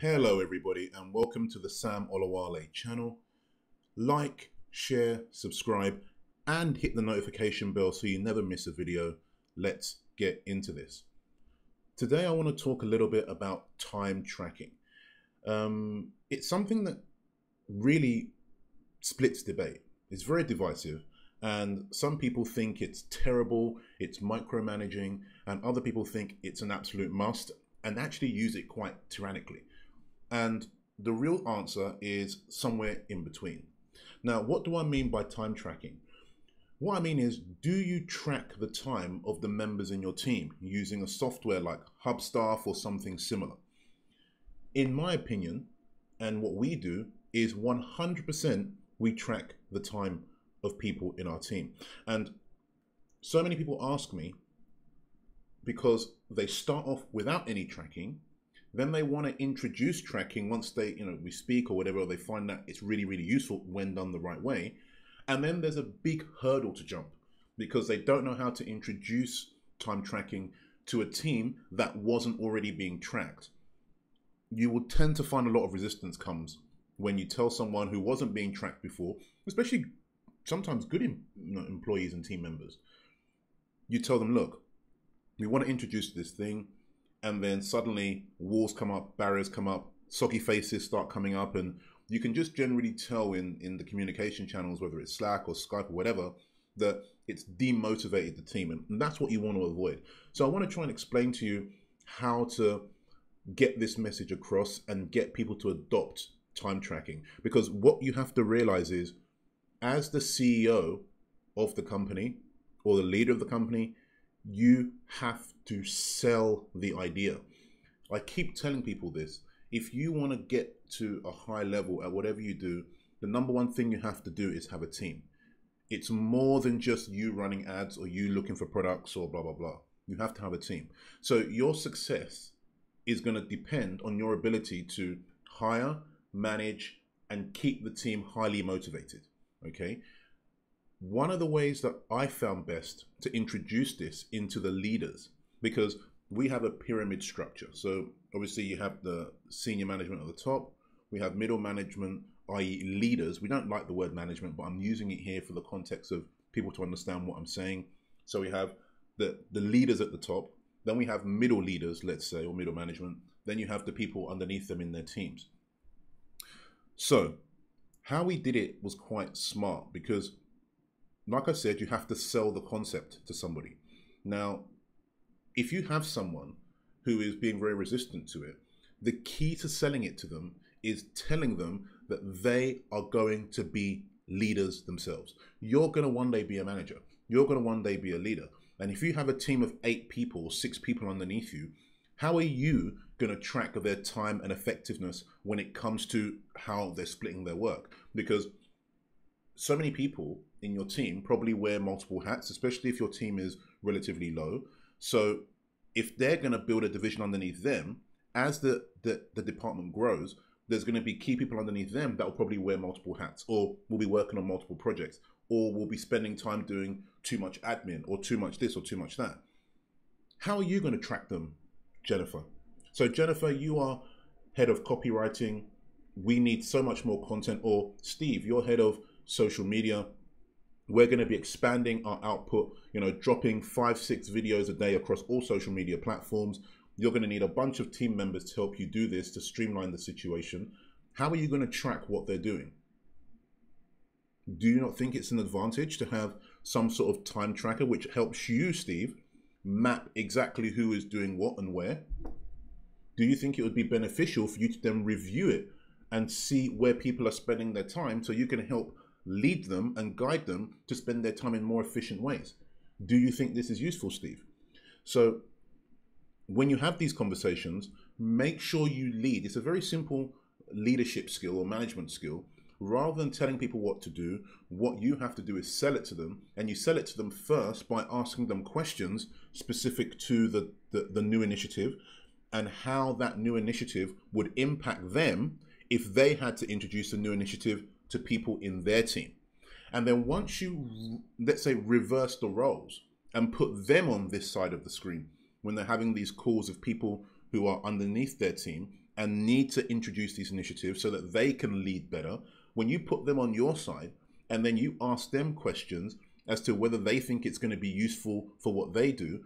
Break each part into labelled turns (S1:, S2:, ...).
S1: Hello everybody and welcome to the Sam Olawale channel. Like, share, subscribe and hit the notification bell so you never miss a video. Let's get into this. Today I want to talk a little bit about time tracking. It's something that really splits debate. It's very divisive and some people think it's terrible, it's micromanaging, and other people think it's an absolute must and actually use it quite tyrannically. And the real answer is somewhere in between. Now, what do I mean by time tracking? What I mean is, do you track the time of the members in your team using a software like Hubstaff or something similar? In my opinion, and what we do is 100% we track the time of people in our team. And so many people ask me because they start off without any tracking. Then they want to introduce tracking once they, we speak or whatever, or they find that it's really, really useful when done the right way. And then there's a big hurdle to jump because they don't know how to introduce time tracking to a team that wasn't already being tracked. You will tend to find a lot of resistance comes when you tell someone who wasn't being tracked before, especially sometimes good employees and team members. You tell them, look, we want to introduce this thing. And then suddenly walls come up, barriers come up, soggy faces start coming up, and you can just generally tell in the communication channels, whether it's Slack or Skype or whatever, that it's demotivated the team. And that's what you want to avoid. So I want to try and explain to you how to get this message across and get people to adopt time tracking. Because what you have to realize is, as the CEO of the company or the leader of the company, you have to sell the idea. I keep telling people this. If you want to get to a high level at whatever you do, the number one thing you have to do is have a team. It's more than just you running ads or you looking for products or blah, blah, blah. You have to have a team. So your success is going to depend on your ability to hire, manage, and keep the team highly motivated. Okay? One of the ways that I found best to introduce this into the leaders, because we have a pyramid structure. So obviously you have the senior management at the top, we have middle management, i.e. leaders. We don't like the word management, but I'm using it here for the context of people to understand what I'm saying. So we have the leaders at the top, then we have middle leaders, let's say, or middle management. Then you have the people underneath them in their teams. So how we did it was quite smart because, like I said, you have to sell the concept to somebody. Now, if you have someone who is being very resistant to it, the key to selling it to them is telling them that they are going to be leaders themselves. You're going to one day be a manager. You're going to one day be a leader. And if you have a team of 8 people, 6 people underneath you, how are you going to track their time and effectiveness when it comes to how they're splitting their work? Because so many people in your team probably wear multiple hats, especially if your team is relatively low. So if they're going to build a division underneath them, as the department grows, there's going to be key people underneath them that will probably wear multiple hats, or will be working on multiple projects, or will be spending time doing too much admin, or too much this, or too much that. How are you going to track them, Jennifer? So Jennifer, you are head of copywriting. We need so much more content. Or Steve, you're head of social media. We're going to be expanding our output, dropping 5-6 videos a day across all social media platforms. You're going to need a bunch of team members to help you do this, to streamline the situation. How are you going to track what they're doing? Do you not think it's an advantage to have some sort of time tracker which helps you, Steve, map exactly who is doing what and where? Do you think it would be beneficial for you to then review it and see where people are spending their time so you can help lead them and guide them to spend their time in more efficient ways? Do you think this is useful, Steve? So when you have these conversations, make sure you lead. It's a very simple leadership skill or management skill. Rather than telling people what to do, what you have to do is sell it to them, and you sell it to them first by asking them questions specific to the new initiative and how that new initiative would impact them if they had to introduce a new initiative to people in their team. And then once you, let's say, reverse the roles and put them on this side of the screen, when they're having these calls of people who are underneath their team, and need to introduce these initiatives so that they can lead better, when you put them on your side and then you ask them questions as to whether they think it's going to be useful for what they do,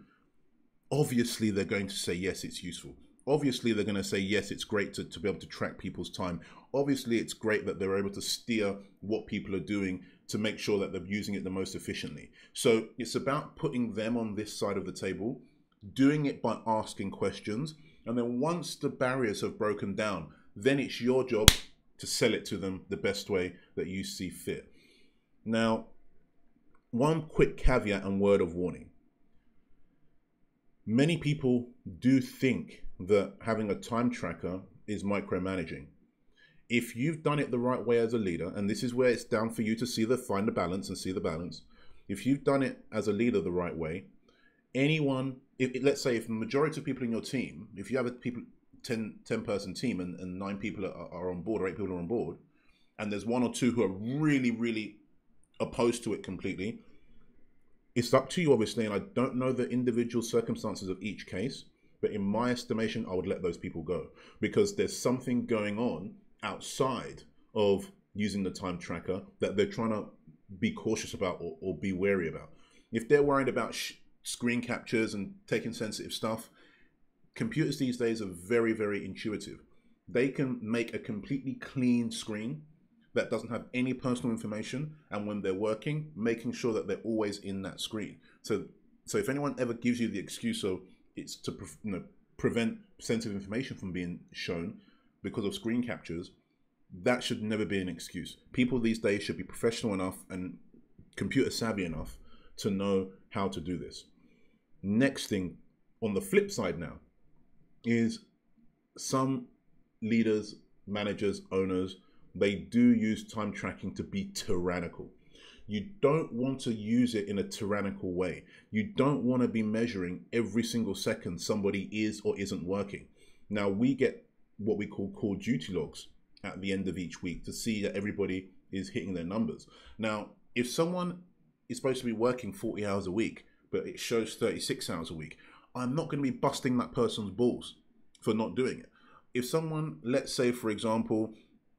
S1: obviously they're going to say, yes, it's useful. Obviously, they're going to say, yes, it's great to be able to track people's time. Obviously, it's great that they're able to steer what people are doing to make sure that they're using it the most efficiently. So it's about putting them on this side of the table, doing it by asking questions. And then once the barriers have broken down, then it's your job to sell it to them the best way that you see fit. Now, one quick caveat and word of warning. Many people do think that having a time tracker is micromanaging. If you've done it the right way as a leader, and this is where it's down for you to find the balance and see the balance. If you've done it as a leader the right way, anyone, let's say if the majority of people in your team, if you have a 10 person team and 9 people are on board or 8 people are on board, and there's 1 or 2 who are really, really opposed to it completely, it's up to you, obviously, and I don't know the individual circumstances of each case, but in my estimation, I would let those people go because there's something going on outside of using the time tracker that they're trying to be cautious about or be wary about. If they're worried about screen captures and taking sensitive stuff, computers these days are very, very intuitive. They can make a completely clean screen that doesn't have any personal information, and when they're working, making sure that they're always in that screen. So if anyone ever gives you the excuse of it's to prevent sensitive information from being shown because of screen captures, that should never be an excuse. People these days should be professional enough and computer savvy enough to know how to do this. Next thing, on the flip side now, is some leaders, managers, owners, they do use time tracking to be tyrannical. You don't want to use it in a tyrannical way. You don't want to be measuring every single second somebody is or isn't working. Now, we get what we call core duty logs at the end of each week to see that everybody is hitting their numbers. Now, if someone is supposed to be working 40 hours a week, but it shows 36 hours a week, I'm not going to be busting that person's balls for not doing it. If someone, let's say, for example,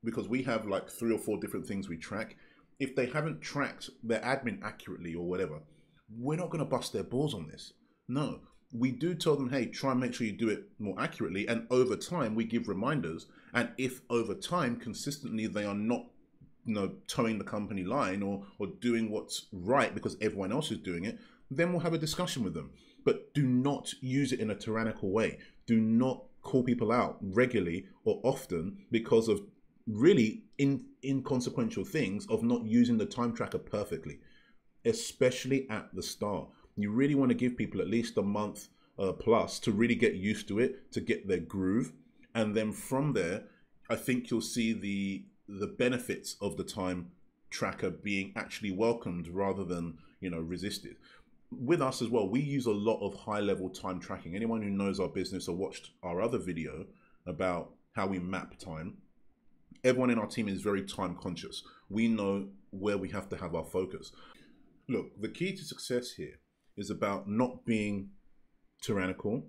S1: because we have like 3 or 4 different things we track, if they haven't tracked their admin accurately or whatever, we're not going to bust their balls on this. No, we do tell them, hey, try and make sure you do it more accurately. And over time, we give reminders. And if over time, consistently, they are not towing the company line or doing what's right because everyone else is doing it, then we'll have a discussion with them. But do not use it in a tyrannical way. Do not call people out regularly or often because of really inconsequential things of not using the time tracker perfectly, especially at the start. You really want to give people at least a month plus to really get used to it, to get their groove. And then from there, I think you'll see the benefits of the time tracker being actually welcomed rather than, resisted. With us as well, we use a lot of high-level time tracking. Anyone who knows our business or watched our other video about how we map time, everyone in our team is very time conscious. We know where we have to have our focus. Look, the key to success here is about not being tyrannical,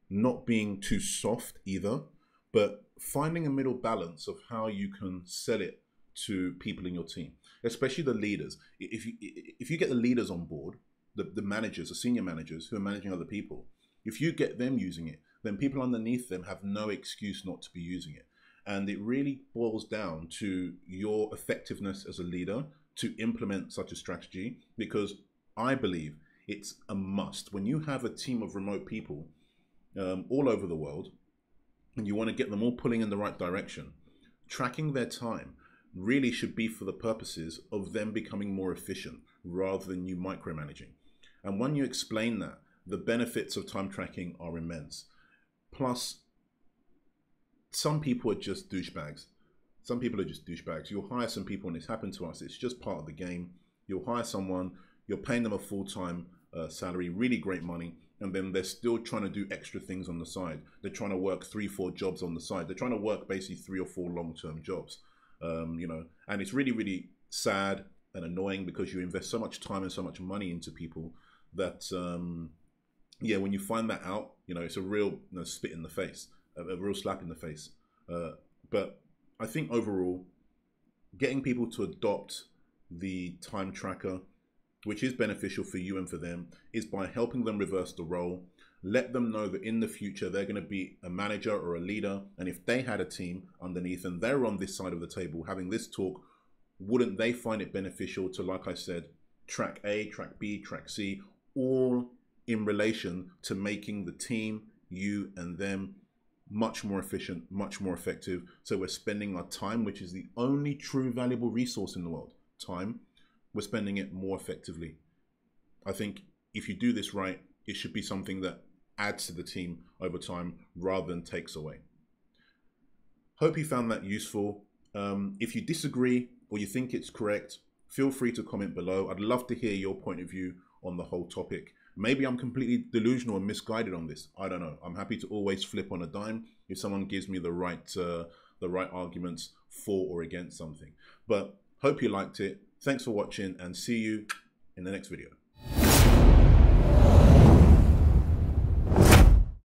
S1: not being too soft either, but finding a middle balance of how you can sell it to people in your team, especially the leaders. If you get the leaders on board, the managers, the senior managers who are managing other people, if you get them using it, then people underneath them have no excuse not to be using it. And it really boils down to your effectiveness as a leader to implement such a strategy, because I believe it's a must. When you have a team of remote people all over the world, and you want to get them all pulling in the right direction, tracking their time really should be for the purposes of them becoming more efficient rather than you micromanaging. And when you explain that, the benefits of time tracking are immense. Plus, some people are just douchebags. Some people are just douchebags. You'll hire some people, and it's happened to us. It's just part of the game. You'll hire someone, you're paying them a full-time salary, really great money, and then they're still trying to do extra things on the side. They're trying to work 3-4 jobs on the side. They're trying to work basically 3 or 4 long-term jobs, and it's really, really sad and annoying because you invest so much time and so much money into people that, when you find that out, it's a real spit in the face, a real slap in the face. But I think overall, getting people to adopt the time tracker, which is beneficial for you and for them, is by helping them reverse the role. Let them know that in the future they're going to be a manager or a leader, and if they had a team underneath and they're on this side of the table having this talk, wouldn't they find it beneficial to, like I said, track A, track B, track C, all in relation to making the team, you and them, much more efficient, much more effective. So we're spending our time, which is the only true valuable resource in the world, time, we're spending it more effectively. I think if you do this right, it should be something that adds to the team over time rather than takes away. Hope you found that useful. If you disagree or you think it's correct, feel free to comment below. I'd love to hear your point of view on the whole topic. Maybe I'm completely delusional and misguided on this. I don't know. I'm happy to always flip on a dime if someone gives me the right arguments for or against something. But hope you liked it. Thanks for watching and see you in the next video.